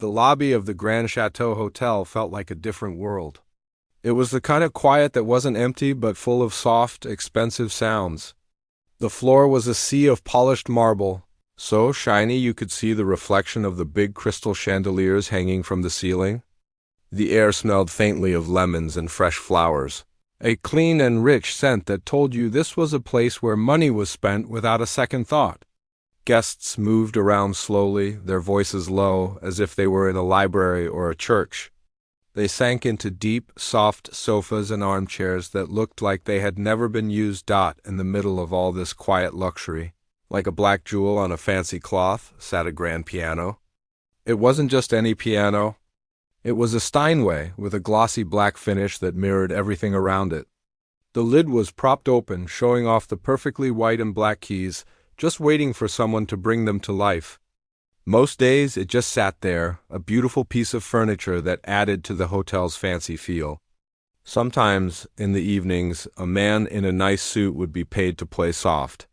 The lobby of the Grand Chateau Hotel felt like a different world. It was the kind of quiet that wasn't empty but full of soft, expensive sounds. The floor was a sea of polished marble, so shiny you could see the reflection of the big crystal chandeliers hanging from the ceiling. The air smelled faintly of lemons and fresh flowers, a clean and rich scent that told you this was a place where money was spent without a second thought. Guests moved around slowly, their voices low, as if they were in a library or a church. They sank into deep, soft sofas and armchairs that looked like they had never been used. In the middle of all this quiet luxury, like a black jewel on a fancy cloth, sat a grand piano. It wasn't just any piano. It was a Steinway with a glossy black finish that mirrored everything around it. The lid was propped open, showing off the perfectly white and black keys, just waiting for someone to bring them to life. Most days it just sat there, a beautiful piece of furniture that added to the hotel's fancy feel. Sometimes, in the evenings, a man in a nice suit would be paid to play soft,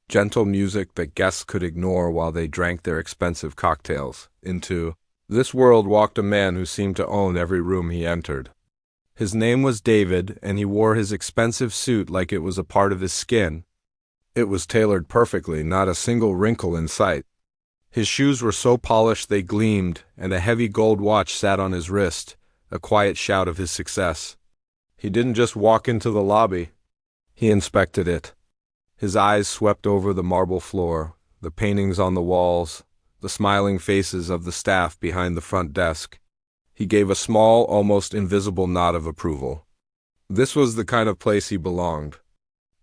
gentle music that guests could ignore while they drank their expensive cocktails. Into this world walked a man who seemed to own every room he entered. His name was David, and he wore his expensive suit like it was a part of his skin. It was tailored perfectly, not a single wrinkle in sight. His shoes were so polished they gleamed, and a heavy gold watch sat on his wrist, a quiet shout of his success. He didn't just walk into the lobby. He inspected it. His eyes swept over the marble floor, the paintings on the walls, the smiling faces of the staff behind the front desk. He gave a small, almost invisible nod of approval. This was the kind of place he belonged.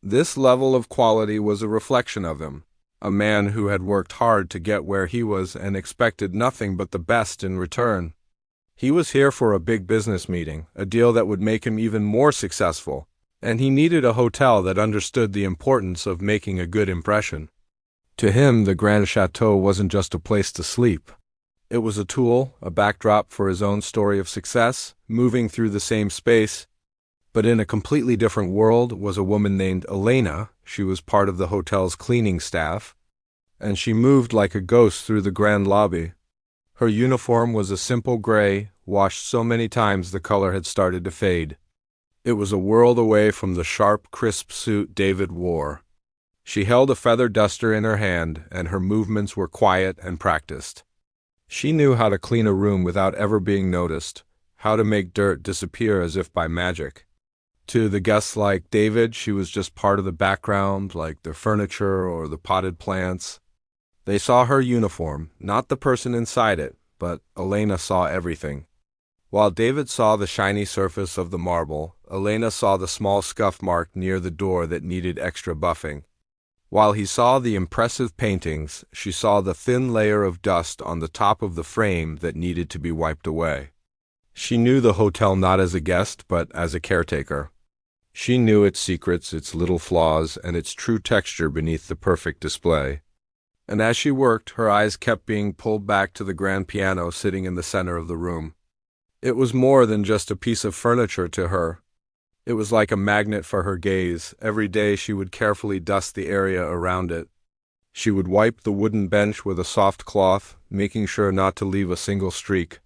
This level of quality was a reflection of him, a man who had worked hard to get where he was and expected nothing but the best in return. He was here for a big business meeting, a deal that would make him even more successful, and he needed a hotel that understood the importance of making a good impression. To him, the Grand Chateau wasn't just a place to sleep. It was a tool, a backdrop for his own story of success, moving through the same space. But in a completely different world was a woman named Elena. She was part of the hotel's cleaning staff, and she moved like a ghost through the grand lobby. Her uniform was a simple gray, washed so many times the color had started to fade. It was a world away from the sharp, crisp suit David wore. She held a feather duster in her hand, and her movements were quiet and practiced. She knew how to clean a room without ever being noticed, how to make dirt disappear as if by magic. To the guests like David, she was just part of the background, like the furniture or the potted plants. They saw her uniform, not the person inside it, but Elena saw everything. While David saw the shiny surface of the marble, Elena saw the small scuff mark near the door that needed extra buffing. While he saw the impressive paintings, she saw the thin layer of dust on the top of the frame that needed to be wiped away. She knew the hotel not as a guest, but as a caretaker. She knew its secrets, its little flaws, and its true texture beneath the perfect display. And as she worked, her eyes kept being pulled back to the grand piano sitting in the center of the room. It was more than just a piece of furniture to her. It was like a magnet for her gaze. Every day she would carefully dust the area around it. She would wipe the wooden bench with a soft cloth, making sure not to leave a single streak.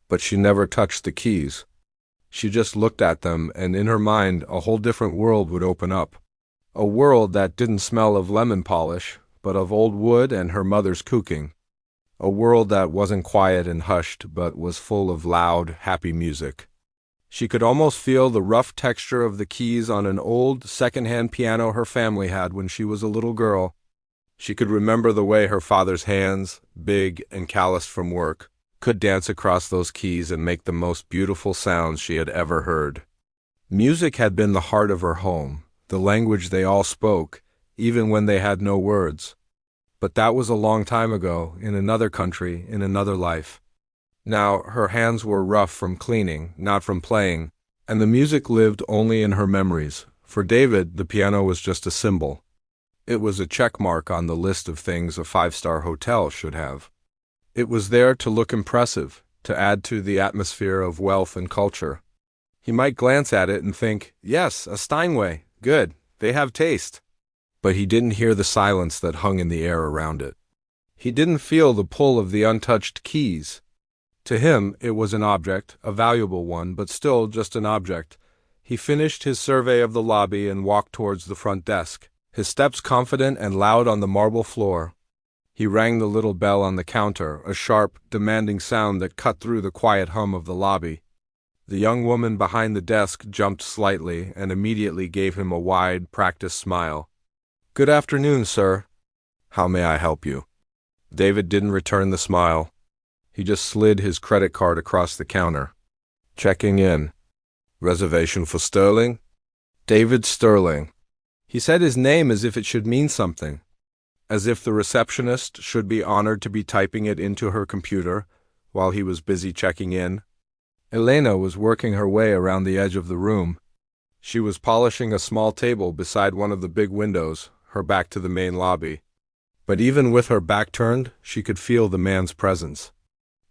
But she never touched the keys. She just looked at them, and in her mind a whole different world would open up. A world that didn't smell of lemon polish, but of old wood and her mother's cooking. A world that wasn't quiet and hushed, but was full of loud, happy music. She could almost feel the rough texture of the keys on an old, second-hand piano her family had when she was a little girl. She could remember the way her father's hands, big and calloused from work, could dance across those keys and make the most beautiful sounds she had ever heard. Music had been the heart of her home, the language they all spoke, even when they had no words. But that was a long time ago, in another country, in another life. Now her hands were rough from cleaning, not from playing, and the music lived only in her memories. For David, the piano was just a symbol. It was a check mark on the list of things a five-star hotel should have. It was there to look impressive, to add to the atmosphere of wealth and culture. He might glance at it and think, yes, a Steinway, good, they have taste. But he didn't hear the silence that hung in the air around it. He didn't feel the pull of the untouched keys. To him, it was an object, a valuable one, but still just an object. He finished his survey of the lobby and walked towards the front desk, his steps confident and loud on the marble floor. He rang the little bell on the counter, a sharp, demanding sound that cut through the quiet hum of the lobby. The young woman behind the desk jumped slightly and immediately gave him a wide, practiced smile. "Good afternoon, sir. How may I help you?" David didn't return the smile. He just slid his credit card across the counter. "Checking in. Reservation for Sterling?" "David Sterling." He said his name as if it should mean something, as if the receptionist should be honored to be typing it into her computer while he was busy checking in. Elena was working her way around the edge of the room. She was polishing a small table beside one of the big windows, her back to the main lobby. But even with her back turned, she could feel the man's presence.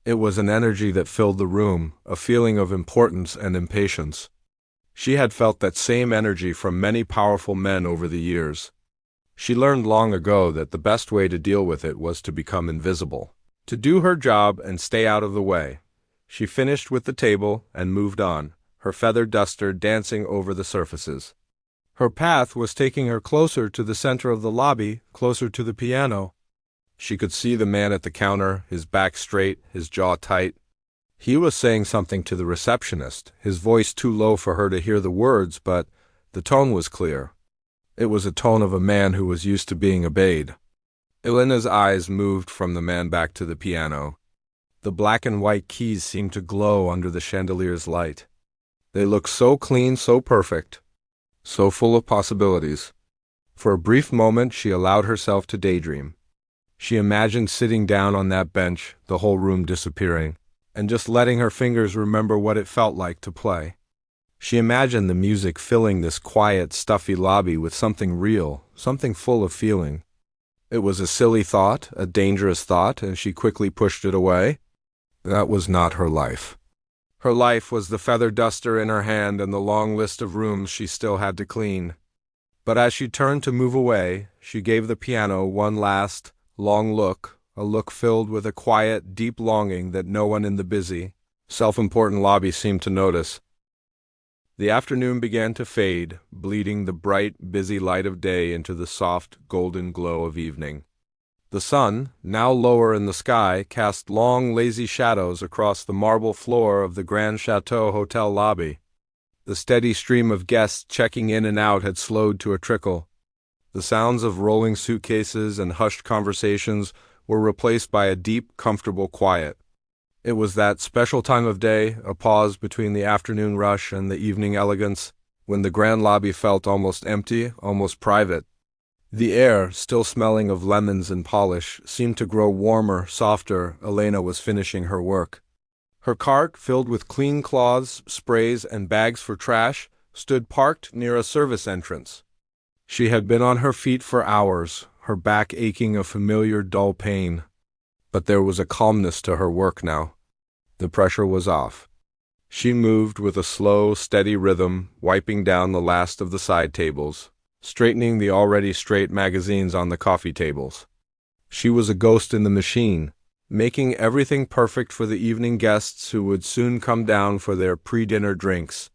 It was an energy that filled the room, a feeling of importance and impatience. She had felt that same energy from many powerful men over the years. She learned long ago that the best way to deal with it was to become invisible, to do her job and stay out of the way. She finished with the table and moved on, her feather duster dancing over the surfaces. Her path was taking her closer to the center of the lobby, closer to the piano. She could see the man at the counter, his back straight, his jaw tight. He was saying something to the receptionist, his voice too low for her to hear the words, but the tone was clear. It was a tone of a man who was used to being obeyed. Elena's eyes moved from the man back to the piano. The black and white keys seemed to glow under the chandelier's light. They looked so clean, so perfect, so full of possibilities. For a brief moment she allowed herself to daydream. She imagined sitting down on that bench, the whole room disappearing, and just letting her fingers remember what it felt like to play. She imagined the music filling this quiet, stuffy lobby with something real, something full of feeling. It was a silly thought, a dangerous thought, and she quickly pushed it away. That was not her life. Her life was the feather duster in her hand and the long list of rooms she still had to clean. But as she turned to move away, she gave the piano one last, long look, a look filled with a quiet, deep longing that no one in the busy, self-important lobby seemed to notice. The afternoon began to fade, bleeding the bright, busy light of day into the soft, golden glow of evening. The sun, now lower in the sky, cast long, lazy shadows across the marble floor of the Grand Chateau Hotel lobby. The steady stream of guests checking in and out had slowed to a trickle. The sounds of rolling suitcases and hushed conversations were replaced by a deep, comfortable quiet. It was that special time of day, a pause between the afternoon rush and the evening elegance, when the grand lobby felt almost empty, almost private. The air, still smelling of lemons and polish, seemed to grow warmer, softer. Elena was finishing her work. Her cart, filled with clean cloths, sprays, and bags for trash, stood parked near a service entrance. She had been on her feet for hours, her back aching a familiar dull pain. But there was a calmness to her work now. The pressure was off. She moved with a slow, steady rhythm, wiping down the last of the side tables, straightening the already straight magazines on the coffee tables. She was a ghost in the machine, making everything perfect for the evening guests who would soon come down for their pre-dinner drinks.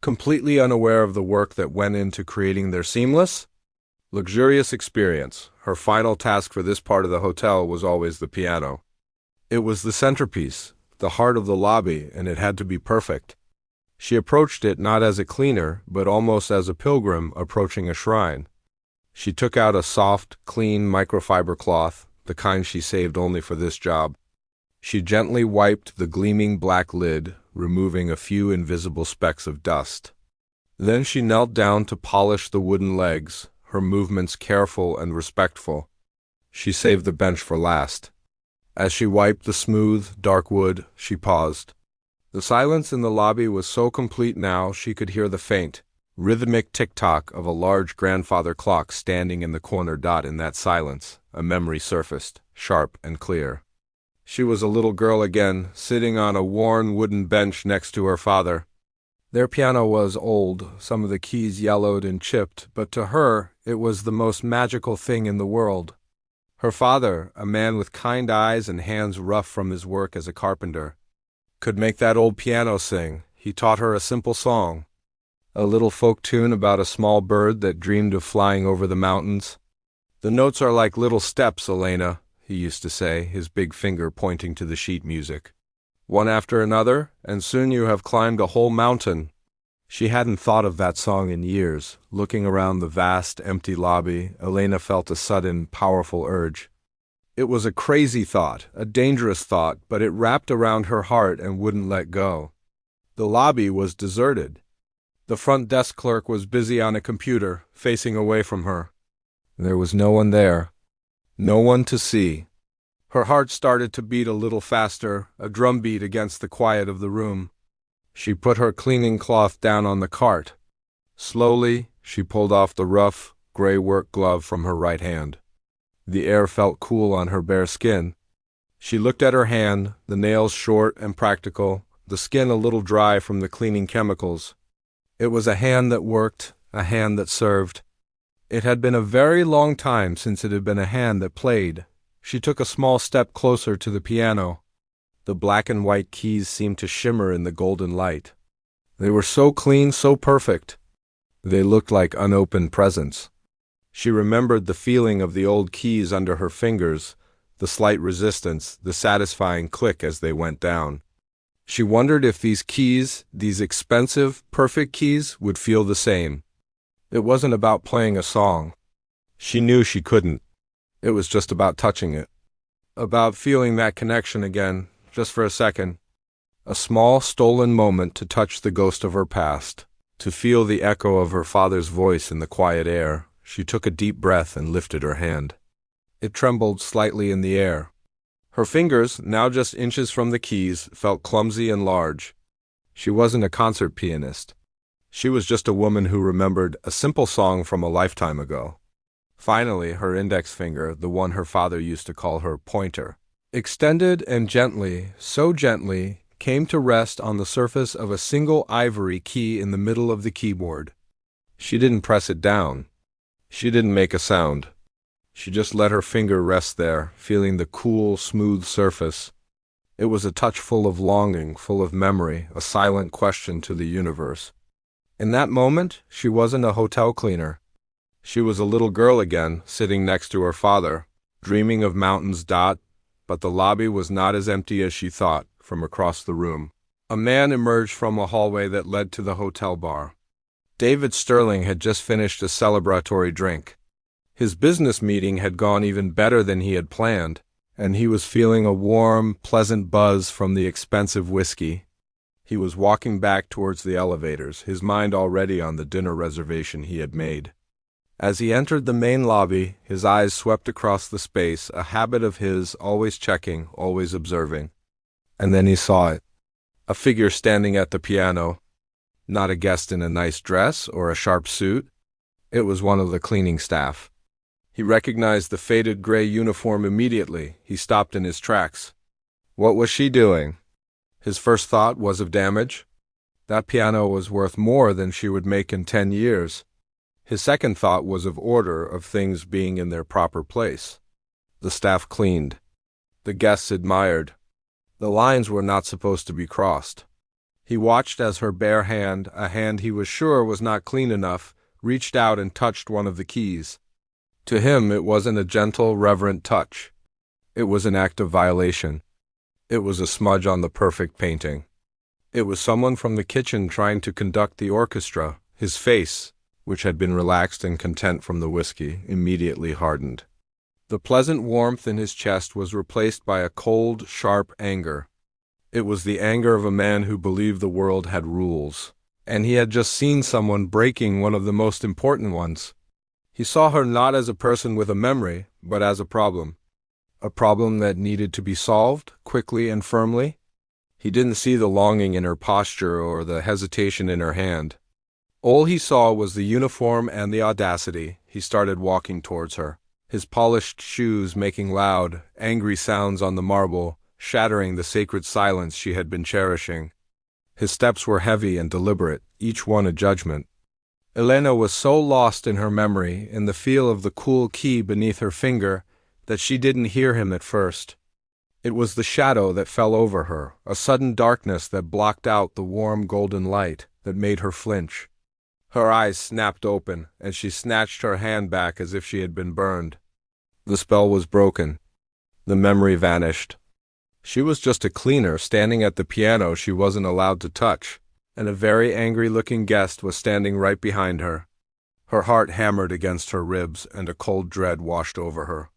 Completely unaware of the work that went into creating their seamless, luxurious experience, her final task for this part of the hotel was always the piano. It was the centerpiece, the heart of the lobby, and it had to be perfect. She approached it not as a cleaner, but almost as a pilgrim approaching a shrine. She took out a soft, clean microfiber cloth, the kind she saved only for this job. She gently wiped the gleaming black lid, removing a few invisible specks of dust. Then she knelt down to polish the wooden legs, her movements careful and respectful. She saved the bench for last. As she wiped the smooth, dark wood, she paused. The silence in the lobby was so complete now she could hear the faint, rhythmic tick-tock of a large grandfather clock standing in the corner dot. In that silence, a memory surfaced, sharp and clear. She was a little girl again, sitting on a worn wooden bench next to her father. Their piano was old, some of the keys yellowed and chipped, but to her it was the most magical thing in the world. Her father, a man with kind eyes and hands rough from his work as a carpenter, could make that old piano sing. He taught her a simple song, a little folk tune about a small bird that dreamed of flying over the mountains. "The notes are like little steps, Elena," he used to say, his big finger pointing to the sheet music. "One after another, and soon you have climbed a whole mountain." She hadn't thought of that song in years. Looking around the vast, empty lobby, Elena felt a sudden, powerful urge. It was a crazy thought, a dangerous thought, but it wrapped around her heart and wouldn't let go. The lobby was deserted. The front desk clerk was busy on a computer, facing away from her. There was no one there. No one to see. Her heart started to beat a little faster, a drumbeat against the quiet of the room. She put her cleaning cloth down on the cart. Slowly, she pulled off the rough, gray work glove from her right hand. The air felt cool on her bare skin. She looked at her hand, the nails short and practical, the skin a little dry from the cleaning chemicals. It was a hand that worked, a hand that served. It had been a very long time since it had been a hand that played. She took a small step closer to the piano. The black and white keys seemed to shimmer in the golden light. They were so clean, so perfect. They looked like unopened presents. She remembered the feeling of the old keys under her fingers, the slight resistance, the satisfying click as they went down. She wondered if these keys, these expensive, perfect keys, would feel the same. It wasn't about playing a song. She knew she couldn't. It was just about touching it. About feeling that connection again, just for a second. A small, stolen moment to touch the ghost of her past, to feel the echo of her father's voice in the quiet air. She took a deep breath and lifted her hand. It trembled slightly in the air. Her fingers, now just inches from the keys, felt clumsy and large. She wasn't a concert pianist. She was just a woman who remembered a simple song from a lifetime ago. Finally, her index finger, the one her father used to call her pointer, extended and gently, so gently, came to rest on the surface of a single ivory key in the middle of the keyboard. She didn't press it down. She didn't make a sound. She just let her finger rest there, feeling the cool, smooth surface. It was a touch full of longing, full of memory, a silent question to the universe. In that moment, she wasn't a hotel cleaner. She was a little girl again, sitting next to her father, dreaming of mountains. But the lobby was not as empty as she thought. From across the room, a man emerged from a hallway that led to the hotel bar. David Sterling had just finished a celebratory drink. His business meeting had gone even better than he had planned, and he was feeling a warm, pleasant buzz from the expensive whiskey. He was walking back towards the elevators, his mind already on the dinner reservation he had made. As he entered the main lobby, his eyes swept across the space, a habit of his, always checking, always observing. And then he saw it. A figure standing at the piano. Not a guest in a nice dress or a sharp suit. It was one of the cleaning staff. He recognized the faded gray uniform immediately. He stopped in his tracks. What was she doing? His first thought was of damage. That piano was worth more than she would make in 10 years. His second thought was of order, of things being in their proper place. The staff cleaned. The guests admired. The lines were not supposed to be crossed. He watched as her bare hand, a hand he was sure was not clean enough, reached out and touched one of the keys. To him, it wasn't a gentle, reverent touch. It was an act of violation. It was a smudge on the perfect painting. It was someone from the kitchen trying to conduct the orchestra. His face, which had been relaxed and content from the whiskey, immediately hardened. The pleasant warmth in his chest was replaced by a cold, sharp anger. It was the anger of a man who believed the world had rules, and he had just seen someone breaking one of the most important ones. He saw her not as a person with a memory, but as a problem that needed to be solved, quickly and firmly. He didn't see the longing in her posture or the hesitation in her hand. All he saw was the uniform and the audacity. He started walking towards her, his polished shoes making loud, angry sounds on the marble, shattering the sacred silence she had been cherishing. His steps were heavy and deliberate, each one a judgment. Elena was so lost in her memory, in the feel of the cool key beneath her finger, that she didn't hear him at first. It was the shadow that fell over her, a sudden darkness that blocked out the warm golden light that made her flinch. Her eyes snapped open, and she snatched her hand back as if she had been burned. The spell was broken. The memory vanished. She was just a cleaner standing at the piano she wasn't allowed to touch, and a very angry-looking guest was standing right behind her. Her heart hammered against her ribs, and a cold dread washed over her.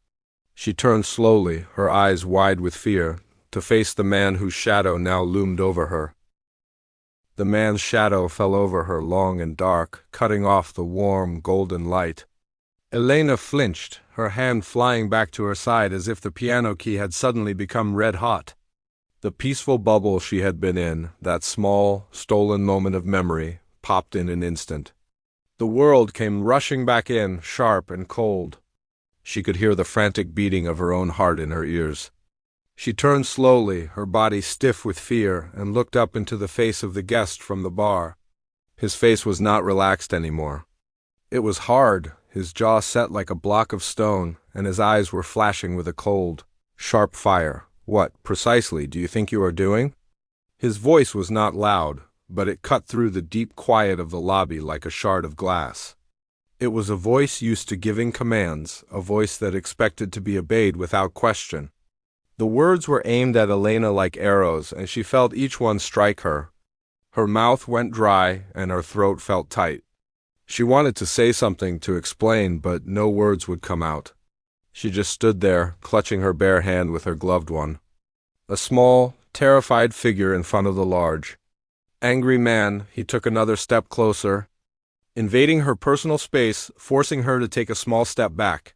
She turned slowly, her eyes wide with fear, to face the man whose shadow now loomed over her. The man's shadow fell over her long and dark, cutting off the warm, golden light. Elena flinched, her hand flying back to her side as if the piano key had suddenly become red-hot. The peaceful bubble she had been in, that small, stolen moment of memory, popped in an instant. The world came rushing back in, sharp and cold. She could hear the frantic beating of her own heart in her ears. She turned slowly, her body stiff with fear, and looked up into the face of the guest from the bar. His face was not relaxed anymore. It was hard, his jaw set like a block of stone, and his eyes were flashing with a cold, sharp fire. "What, precisely, do you think you are doing?" His voice was not loud, but it cut through the deep quiet of the lobby like a shard of glass. It was a voice used to giving commands, a voice that expected to be obeyed without question. The words were aimed at Elena like arrows, and she felt each one strike her. Her mouth went dry, and her throat felt tight. She wanted to say something to explain, but no words would come out. She just stood there, clutching her bare hand with her gloved one. A small, terrified figure in front of the large, angry man, he took another step closer, invading her personal space, forcing her to take a small step back.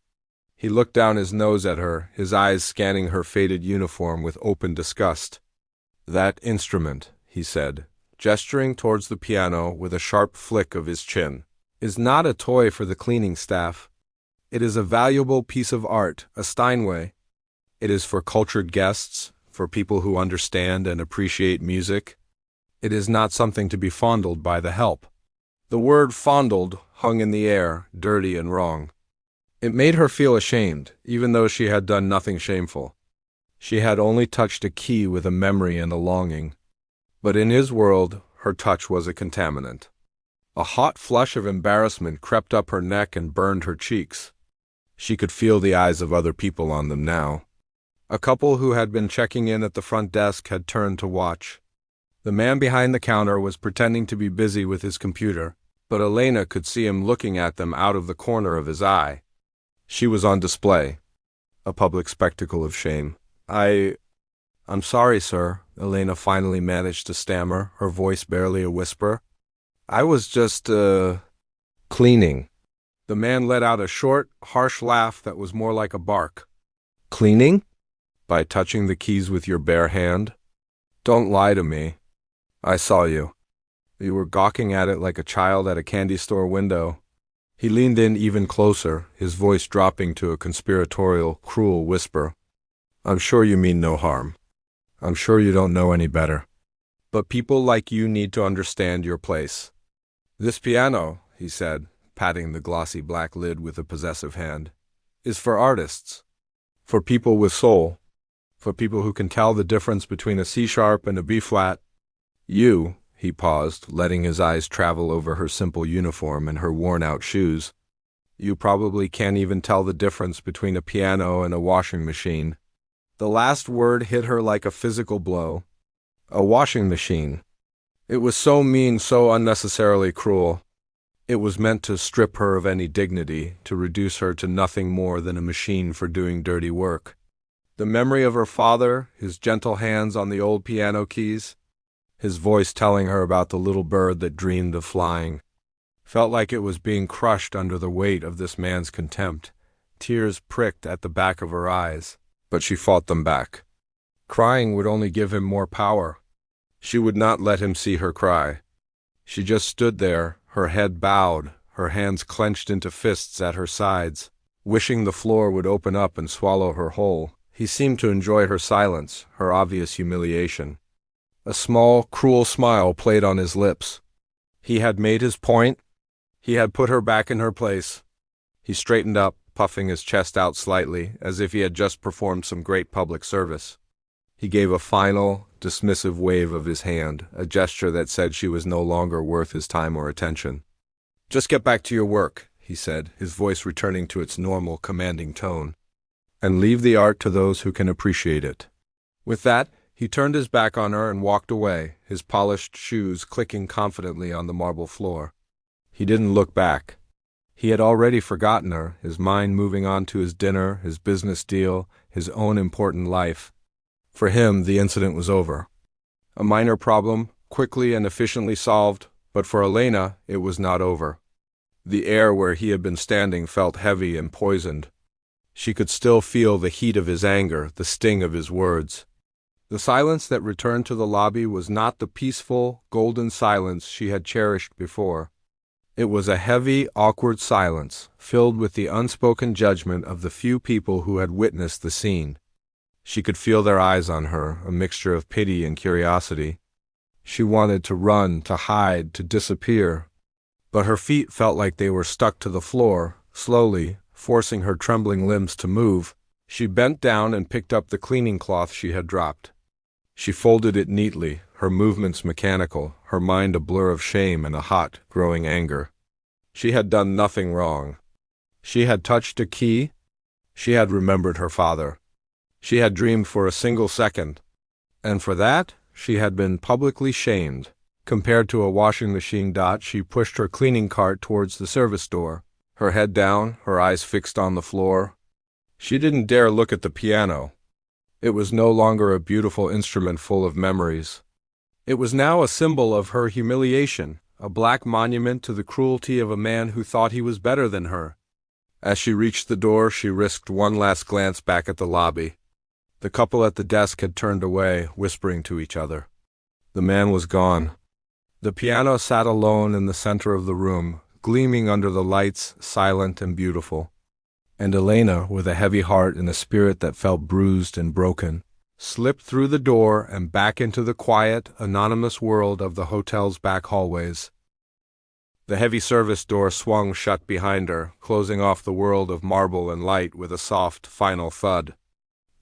He looked down his nose at her, his eyes scanning her faded uniform with open disgust. "That instrument," he said, gesturing towards the piano with a sharp flick of his chin, "is not a toy for the cleaning staff. It is a valuable piece of art, a Steinway. It is for cultured guests, for people who understand and appreciate music. It is not something to be fondled by the help." The word fondled hung in the air, dirty and wrong. It made her feel ashamed, even though she had done nothing shameful. She had only touched a key with a memory and a longing. But in his world, her touch was a contaminant. A hot flush of embarrassment crept up her neck and burned her cheeks. She could feel the eyes of other people on them now. A couple who had been checking in at the front desk had turned to watch. The man behind the counter was pretending to be busy with his computer, but Elena could see him looking at them out of the corner of his eye. She was on display, a public spectacle of shame. I'm sorry, sir," Elena finally managed to stammer, her voice barely a whisper. "I was just, cleaning." The man let out a short, harsh laugh that was more like a bark. "Cleaning? By touching the keys with your bare hand? Don't lie to me. I saw you. You were gawking at it like a child at a candy store window." He leaned in even closer, his voice dropping to a conspiratorial, cruel whisper. "I'm sure you mean no harm. I'm sure you don't know any better. But people like you need to understand your place. This piano," he said, patting the glossy black lid with a possessive hand, "is for artists, for people with soul, for people who can tell the difference between a C-sharp and a B-flat. You," he paused, letting his eyes travel over her simple uniform and her worn-out shoes, "you probably can't even tell the difference between a piano and a washing machine." The last word hit her like a physical blow. A washing machine. It was so mean, so unnecessarily cruel. It was meant to strip her of any dignity, to reduce her to nothing more than a machine for doing dirty work. The memory of her father, his gentle hands on the old piano keys, his voice telling her about the little bird that dreamed of flying, felt like it was being crushed under the weight of this man's contempt. Tears pricked at the back of her eyes, but she fought them back. Crying would only give him more power. She would not let him see her cry. She just stood there, her head bowed, her hands clenched into fists at her sides, wishing the floor would open up and swallow her whole. He seemed to enjoy her silence, her obvious humiliation. A small, cruel smile played on his lips. He had made his point. He had put her back in her place. He straightened up, puffing his chest out slightly, as if he had just performed some great public service. He gave a final, dismissive wave of his hand, a gesture that said she was no longer worth his time or attention. "Just get back to your work," he said, his voice returning to its normal, commanding tone, "and leave the art to those who can appreciate it." With that, he turned his back on her and walked away, his polished shoes clicking confidently on the marble floor. He didn't look back. He had already forgotten her, his mind moving on to his dinner, his business deal, his own important life. For him, the incident was over. A minor problem, quickly and efficiently solved, but for Elena, it was not over. The air where he had been standing felt heavy and poisoned. She could still feel the heat of his anger, the sting of his words. The silence that returned to the lobby was not the peaceful, golden silence she had cherished before. It was a heavy, awkward silence, filled with the unspoken judgment of the few people who had witnessed the scene. She could feel their eyes on her, a mixture of pity and curiosity. She wanted to run, to hide, to disappear. But her feet felt like they were stuck to the floor. Slowly, forcing her trembling limbs to move, she bent down and picked up the cleaning cloth she had dropped. She folded it neatly, her movements mechanical, her mind a blur of shame and a hot, growing anger. She had done nothing wrong. She had touched a key. She had remembered her father. She had dreamed for a single second. And for that, she had been publicly shamed. Compared to a washing machine dot, she pushed her cleaning cart towards the service door, her head down, her eyes fixed on the floor. She didn't dare look at the piano. It was no longer a beautiful instrument full of memories. It was now a symbol of her humiliation, a black monument to the cruelty of a man who thought he was better than her. As she reached the door, she risked one last glance back at the lobby. The couple at the desk had turned away, whispering to each other. The man was gone. The piano sat alone in the center of the room, gleaming under the lights, silent and beautiful. And Elena, with a heavy heart and a spirit that felt bruised and broken, slipped through the door and back into the quiet, anonymous world of the hotel's back hallways. The heavy service door swung shut behind her, closing off the world of marble and light with a soft, final thud.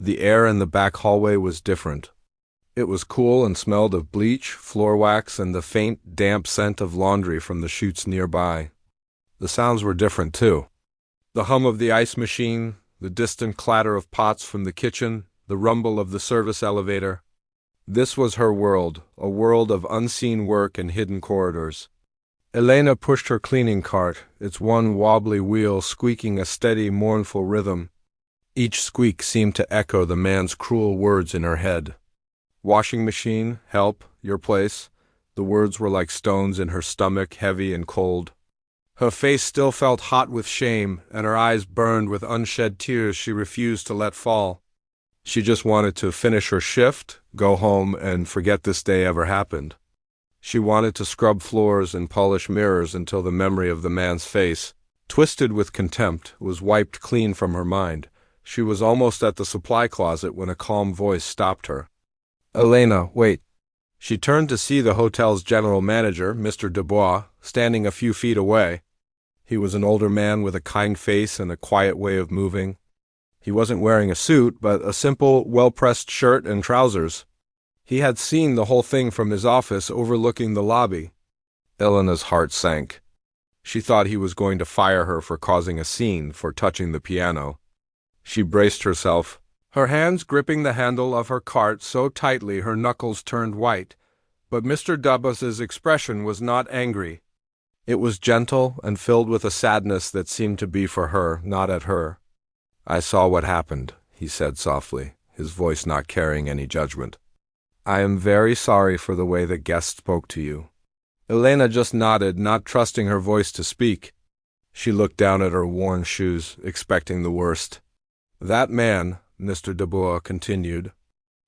The air in the back hallway was different. It was cool and smelled of bleach, floor wax, and the faint, damp scent of laundry from the chutes nearby. The sounds were different, too. The hum of the ice machine, the distant clatter of pots from the kitchen, the rumble of the service elevator. This was her world, a world of unseen work and hidden corridors. Elena pushed her cleaning cart, its one wobbly wheel squeaking a steady, mournful rhythm. Each squeak seemed to echo the man's cruel words in her head. Washing machine, help, your place. The words were like stones in her stomach, heavy and cold. Her face still felt hot with shame, and her eyes burned with unshed tears she refused to let fall. She just wanted to finish her shift, go home, and forget this day ever happened. She wanted to scrub floors and polish mirrors until the memory of the man's face, twisted with contempt, was wiped clean from her mind. She was almost at the supply closet when a calm voice stopped her. "Elena, wait." She turned to see the hotel's general manager, Mr. Dubois, standing a few feet away. He was an older man with a kind face and a quiet way of moving. He wasn't wearing a suit, but a simple, well-pressed shirt and trousers. He had seen the whole thing from his office overlooking the lobby. Elena's heart sank. She thought he was going to fire her for causing a scene, for touching the piano. She braced herself, her hands gripping the handle of her cart so tightly her knuckles turned white. But Mr. Dubois's expression was not angry. It was gentle and filled with a sadness that seemed to be for her, not at her. "I saw what happened," he said softly, his voice not carrying any judgment. "I am very sorry for the way the guest spoke to you." Elena just nodded, not trusting her voice to speak. She looked down at her worn shoes, expecting the worst. "That man," Mr. Dubois continued,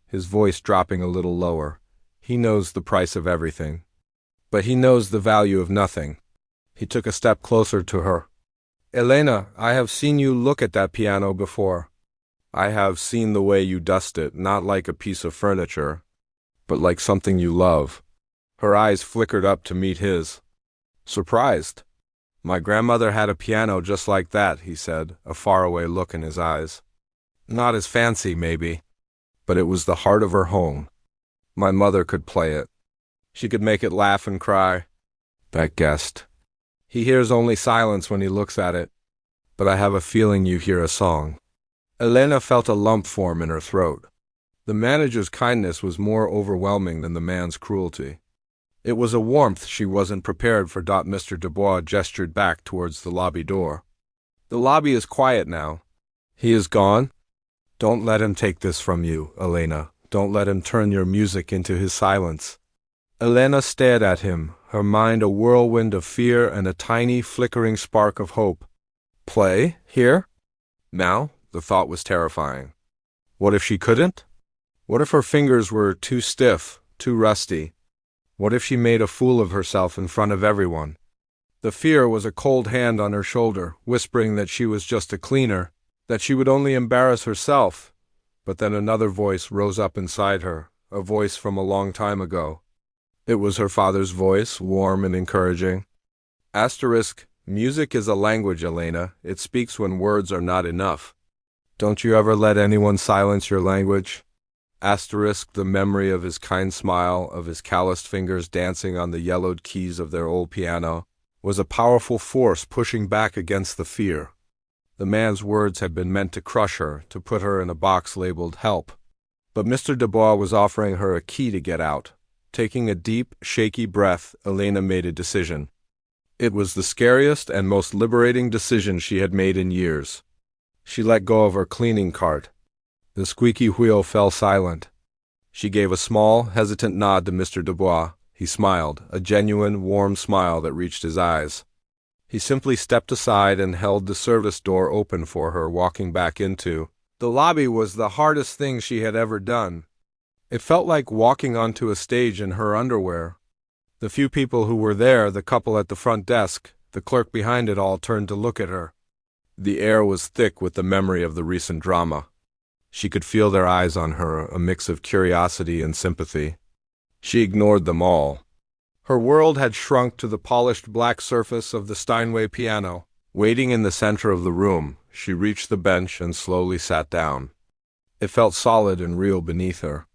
his voice dropping a little lower, "he knows the price of everything. But he knows the value of nothing." He took a step closer to her. "Elena, I have seen you look at that piano before. I have seen the way you dust it, not like a piece of furniture, but like something you love." Her eyes flickered up to meet his. Surprised. "My grandmother had a piano just like that," he said, a faraway look in his eyes. "Not as fancy, maybe, but it was the heart of her home. My mother could play it. She could make it laugh and cry. That guest. He hears only silence when he looks at it, but I have a feeling you hear a song. Elena felt a lump form in her throat. The manager's kindness was more overwhelming than the man's cruelty. It was a warmth she wasn't prepared for. Mr. Dubois gestured back towards the lobby door. The lobby is quiet now. He is gone? Don't let him take this from you, Elena. Don't let him turn your music into his silence. Elena stared at him, her mind a whirlwind of fear and a tiny, flickering spark of hope. Play? Here? Now? The thought was terrifying. What if she couldn't? What if her fingers were too stiff, too rusty? What if she made a fool of herself in front of everyone? The fear was a cold hand on her shoulder, whispering that she was just a cleaner, that she would only embarrass herself. But then another voice rose up inside her, a voice from a long time ago. It was her father's voice, warm and encouraging. Music is a language, Elena. It speaks when words are not enough. Don't you ever let anyone silence your language? The memory of his kind smile, of his calloused fingers dancing on the yellowed keys of their old piano, was a powerful force pushing back against the fear. The man's words had been meant to crush her, to put her in a box labeled help. But Mr. Dubois was offering her a key to get out. Taking a deep, shaky breath, Elena made a decision. It was the scariest and most liberating decision she had made in years. She let go of her cleaning cart. The squeaky wheel fell silent. She gave a small, hesitant nod to Mr. Dubois. He smiled, a genuine, warm smile that reached his eyes. He simply stepped aside and held the service door open for her, walking back into. The lobby was the hardest thing she had ever done. It felt like walking onto a stage in her underwear. The few people who were there, the couple at the front desk, the clerk behind it all, turned to look at her. The air was thick with the memory of the recent drama. She could feel their eyes on her, a mix of curiosity and sympathy. She ignored them all. Her world had shrunk to the polished black surface of the Steinway piano. Waiting in the center of the room, she reached the bench and slowly sat down. It felt solid and real beneath her.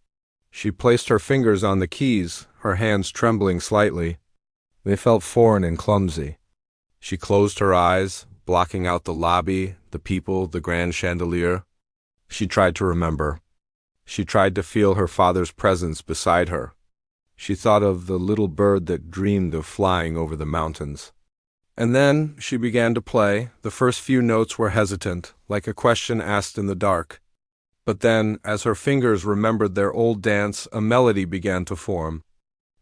She placed her fingers on the keys, her hands trembling slightly. They felt foreign and clumsy. She closed her eyes, blocking out the lobby, the people, the grand chandelier. She tried to remember. She tried to feel her father's presence beside her. She thought of the little bird that dreamed of flying over the mountains. And then she began to play. The first few notes were hesitant, like a question asked in the dark. But then, as her fingers remembered their old dance, a melody began to form.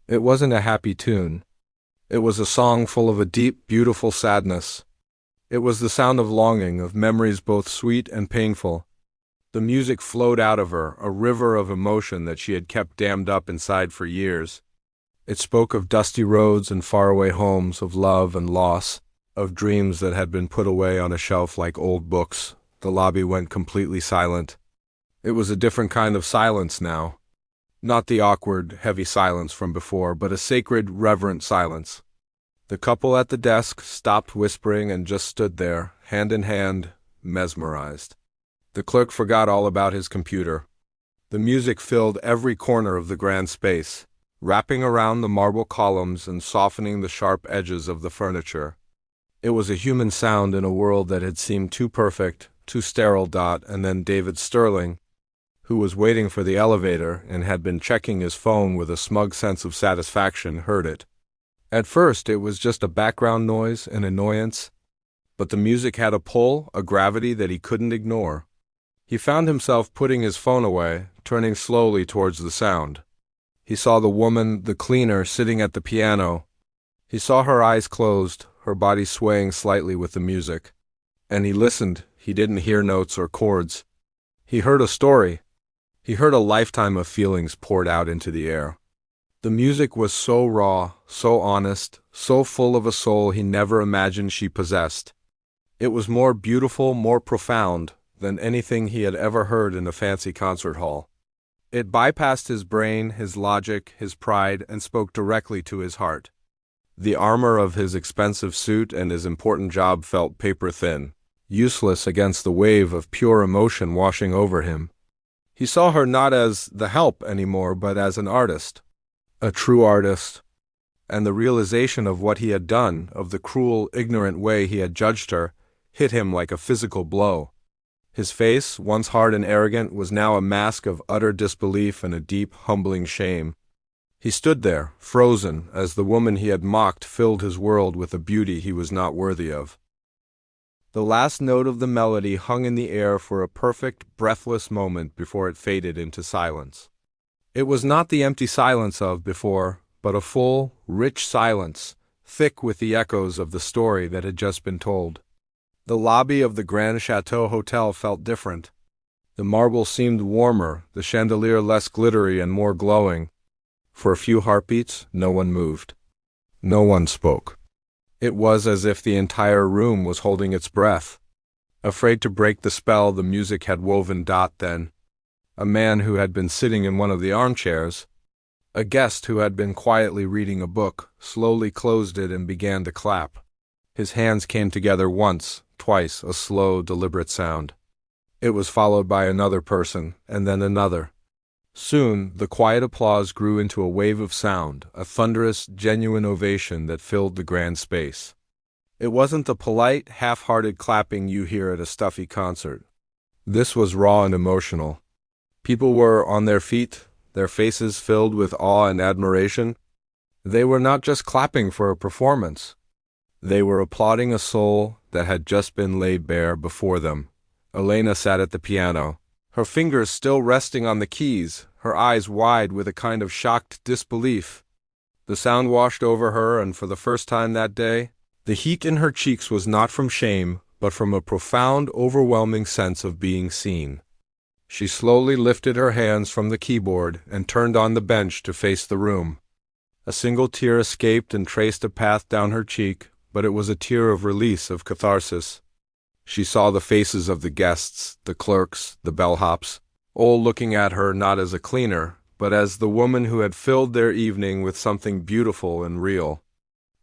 It wasn't a happy tune. It was a song full of a deep, beautiful sadness. It was the sound of longing, of memories both sweet and painful. The music flowed out of her, a river of emotion that she had kept dammed up inside for years. It spoke of dusty roads and faraway homes, of love and loss, of dreams that had been put away on a shelf like old books. The lobby went completely silent. It was a different kind of silence now. Not the awkward, heavy silence from before, but a sacred, reverent silence. The couple at the desk stopped whispering and just stood there, hand in hand, mesmerized. The clerk forgot all about his computer. The music filled every corner of the grand space, wrapping around the marble columns and softening the sharp edges of the furniture. It was a human sound in a world that had seemed too perfect, too sterile. And then David Sterling, who was waiting for the elevator and had been checking his phone with a smug sense of satisfaction, heard it. At first it was just a background noise, an annoyance, but the music had a pull, a gravity that he couldn't ignore. He found himself putting his phone away, turning slowly towards the sound. He saw the woman, the cleaner, sitting at the piano. He saw her eyes closed, her body swaying slightly with the music. And he listened. He didn't hear notes or chords. He heard a story. He heard a lifetime of feelings poured out into the air. The music was so raw, so honest, so full of a soul he never imagined she possessed. It was more beautiful, more profound than anything he had ever heard in a fancy concert hall. It bypassed his brain, his logic, his pride, and spoke directly to his heart. The armor of his expensive suit and his important job felt paper-thin, useless against the wave of pure emotion washing over him. He saw her not as the help anymore, but as an artist, a true artist, and the realization of what he had done, of the cruel, ignorant way he had judged her, hit him like a physical blow. His face, once hard and arrogant, was now a mask of utter disbelief and a deep, humbling shame. He stood there, frozen, as the woman he had mocked filled his world with a beauty he was not worthy of. The last note of the melody hung in the air for a perfect, breathless moment before it faded into silence. It was not the empty silence of before, but a full, rich silence, thick with the echoes of the story that had just been told. The lobby of the Grand Chateau Hotel felt different. The marble seemed warmer, the chandelier less glittery and more glowing. For a few heartbeats, no one moved. No one spoke. It was as if the entire room was holding its breath, afraid to break the spell the music had woven. Then, a man who had been sitting in one of the armchairs, a guest who had been quietly reading a book, slowly closed it and began to clap. His hands came together once, twice, a slow, deliberate sound. It was followed by another person, and then another. Soon, the quiet applause grew into a wave of sound, a thunderous, genuine ovation that filled the grand space. It wasn't the polite, half-hearted clapping you hear at a stuffy concert. This was raw and emotional. People were on their feet, their faces filled with awe and admiration. They were not just clapping for a performance. They were applauding a soul that had just been laid bare before them. Elena sat at the piano, her fingers still resting on the keys, her eyes wide with a kind of shocked disbelief. The sound washed over her, and for the first time that day, the heat in her cheeks was not from shame, but from a profound, overwhelming sense of being seen. She slowly lifted her hands from the keyboard and turned on the bench to face the room. A single tear escaped and traced a path down her cheek, but it was a tear of release, of catharsis. She saw the faces of the guests, the clerks, the bellhops, all looking at her not as a cleaner, but as the woman who had filled their evening with something beautiful and real.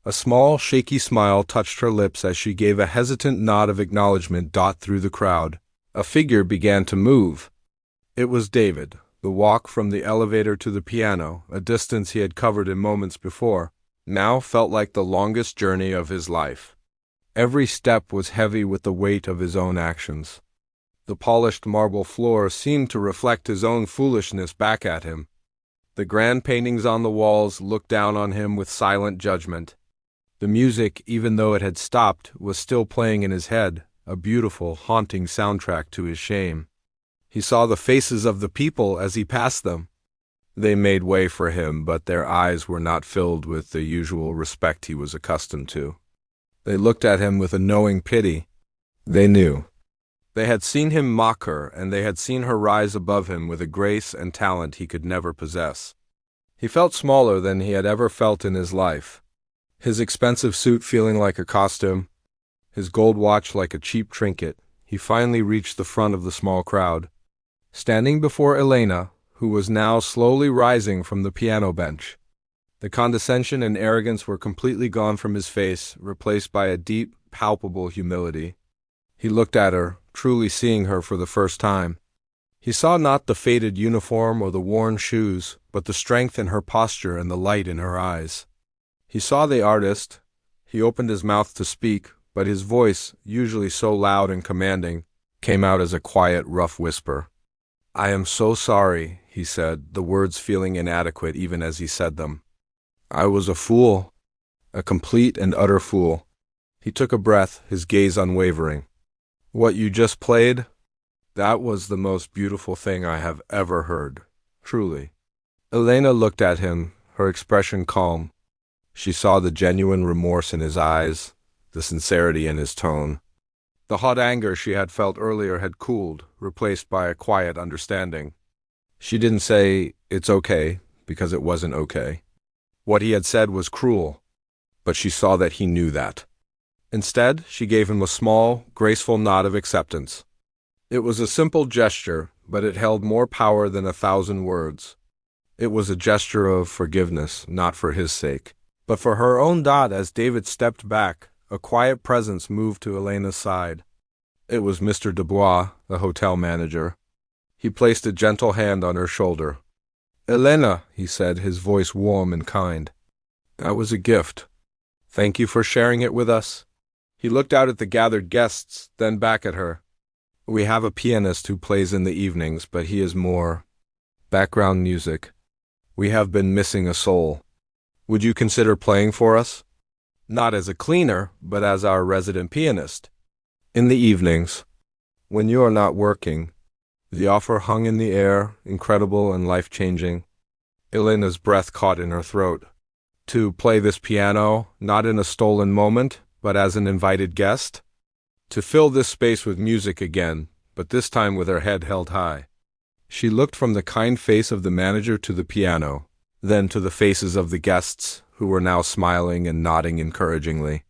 A small, shaky smile touched her lips as she gave a hesitant nod of acknowledgment through the crowd. A figure began to move. It was David. The walk from the elevator to the piano, a distance he had covered in moments before, now felt like the longest journey of his life. Every step was heavy with the weight of his own actions. The polished marble floor seemed to reflect his own foolishness back at him. The grand paintings on the walls looked down on him with silent judgment. The music, even though it had stopped, was still playing in his head, a beautiful, haunting soundtrack to his shame. He saw the faces of the people as he passed them. They made way for him, but their eyes were not filled with the usual respect he was accustomed to. They looked at him with a knowing pity. They knew. They had seen him mock her, and they had seen her rise above him with a grace and talent he could never possess. He felt smaller than he had ever felt in his life, his expensive suit feeling like a costume, his gold watch like a cheap trinket. He finally reached the front of the small crowd. Standing before Elena, who was now slowly rising from the piano bench. The condescension and arrogance were completely gone from his face, replaced by a deep, palpable humility. He looked at her, truly seeing her for the first time. He saw not the faded uniform or the worn shoes, but the strength in her posture and the light in her eyes. He saw the artist. He opened his mouth to speak, but his voice, usually so loud and commanding, came out as a quiet, rough whisper. "I am so sorry," he said, the words feeling inadequate even as he said them. "I was a fool, a complete and utter fool." He took a breath, his gaze unwavering. "What you just played? That was the most beautiful thing I have ever heard, truly." Elena looked at him, her expression calm. She saw the genuine remorse in his eyes, the sincerity in his tone. The hot anger she had felt earlier had cooled, replaced by a quiet understanding. She didn't say, "It's okay," because it wasn't okay. What he had said was cruel, but she saw that he knew that. Instead, she gave him a small, graceful nod of acceptance. It was a simple gesture, but it held more power than 1,000 words. It was a gesture of forgiveness, not for his sake, but for her own. As David stepped back, a quiet presence moved to Elena's side. It was Mr. Dubois, the hotel manager. He placed a gentle hand on her shoulder. "Elena," he said, his voice warm and kind. "That was a gift. Thank you for sharing it with us." He looked out at the gathered guests, then back at her. "We have a pianist who plays in the evenings, but he is more background music. We have been missing a soul. Would you consider playing for us? Not as a cleaner, but as our resident pianist. In the evenings, when you are not working." The offer hung in the air, incredible and life-changing. Elena's breath caught in her throat. To play this piano, not in a stolen moment, but as an invited guest? To fill this space with music again, but this time with her head held high. She looked from the kind face of the manager to the piano, then to the faces of the guests, who were now smiling and nodding encouragingly.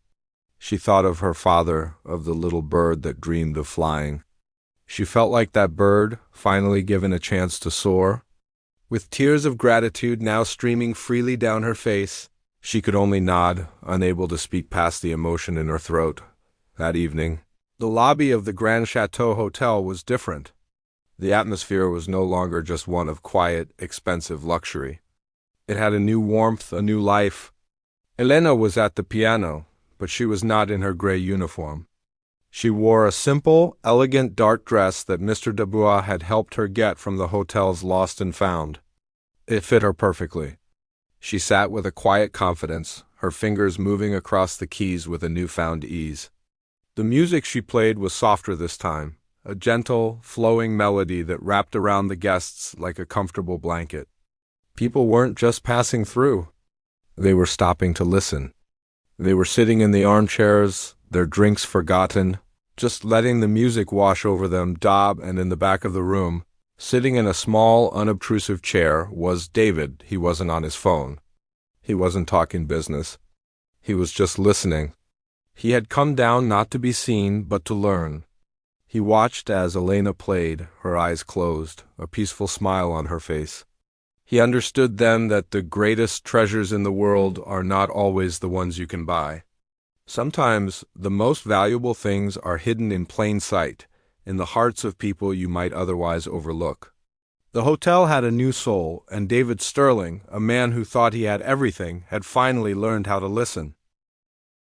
She thought of her father, of the little bird that dreamed of flying. She felt like that bird, finally given a chance to soar. With tears of gratitude now streaming freely down her face, she could only nod, unable to speak past the emotion in her throat. That evening, the lobby of the Grand Chateau Hotel was different. The atmosphere was no longer just one of quiet, expensive luxury. It had a new warmth, a new life. Elena was at the piano, but she was not in her gray uniform. She wore a simple, elegant dark dress that Mr. Dubois had helped her get from the hotel's Lost and Found. It fit her perfectly. She sat with a quiet confidence, her fingers moving across the keys with a newfound ease. The music she played was softer this time, a gentle, flowing melody that wrapped around the guests like a comfortable blanket. People weren't just passing through. They were stopping to listen. They were sitting in the armchairs, their drinks forgotten, just letting the music wash over them. And in the back of the room, sitting in a small, unobtrusive chair, was David. He wasn't on his phone. He wasn't talking business. He was just listening. He had come down not to be seen, but to learn. He watched as Elena played, her eyes closed, a peaceful smile on her face. He understood then that the greatest treasures in the world are not always the ones you can buy. Sometimes the most valuable things are hidden in plain sight, in the hearts of people you might otherwise overlook. The hotel had a new soul, and David Sterling, a man who thought he had everything, had finally learned how to listen.